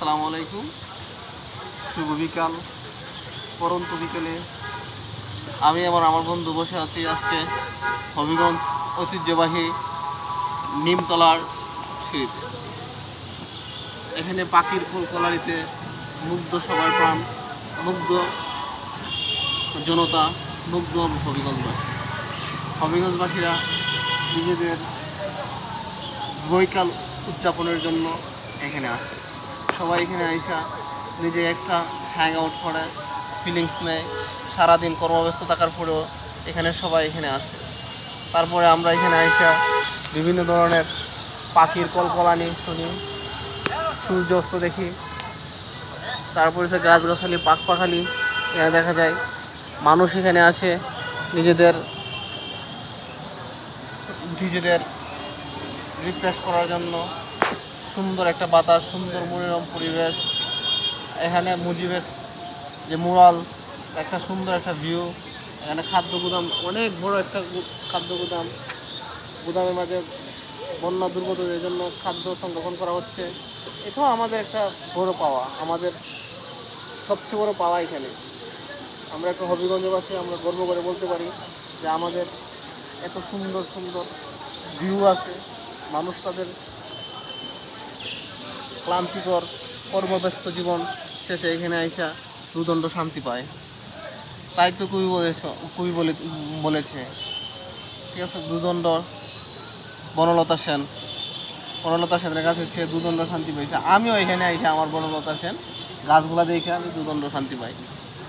আসসালামু আলাইকুম। শুভ বিকাল। পরন্ত বিকেলে আমি আমার বন্ধু বসে আছি আজকে হবিগঞ্জ ঐতিহ্যবাহী নিমতলার সিঁড়িতে। এখানে পাখির কলকলারিতে মুগ্ধ সবার প্রাণ, মুগ্ধ জনতা, মুগ্ধ হবিগঞ্জবাসী। হবিগঞ্জবাসীরা নিজেদের বৈকাল উদযাপনের জন্য এখানে আসে। সবাই এখানে আইসা নিজে একটা হ্যাং আউট করে, ফিলিংস নেয়। সারাদিন কর্মব্যস্ত থাকার পরেও এখানে সবাই এখানে আসে। তারপরে আমরা এখানে আইসা বিভিন্ন ধরনের পাখির কলকলানি শুনি, সূর্য অস্ত দেখি। তারপরে সে গাছগাছালি, পাখপাখালি এখানে দেখা যায়। মানুষ এখানে আসে নিজেদের রিফ্রেশ করার জন্য। সুন্দর একটা বাতাস, সুন্দর মনোরম পরিবেশ। এখানে মুজিবের যে মুরাল, একটা সুন্দর একটা ভিউ। এখানে খাদ্য গুদাম, অনেক বড় একটা খাদ্য গুদাম। গুদামের মাঝে বন্যা দুর্গতদের জন্য খাদ্য সংরক্ষণ করা হচ্ছে। এটাও আমাদের একটা বড় পাওয়া, আমাদের সবচেয়ে বড় পাওয়া এখানে। আমরা একটা হবিগঞ্জবাসী, আমরা গর্ব করে বলতে পারি যে আমাদের এত সুন্দর সুন্দর ভিউ আছে। মানুষ তাদের ক্লান্তিকর কর্মব্যস্ত জীবন শেষে এখানে আইসা দুদণ্ড শান্তি পায়। তাই তো কবি বলেছে, ঠিক আছে। দুদণ্ড বনলতা সেনের কাছে সে দুদণ্ড শান্তি পেয়েছে। আমিও এখানে আইসা আমার বনলতা সেন গাছগুলা দেখে আমি দুদণ্ড শান্তি পাই।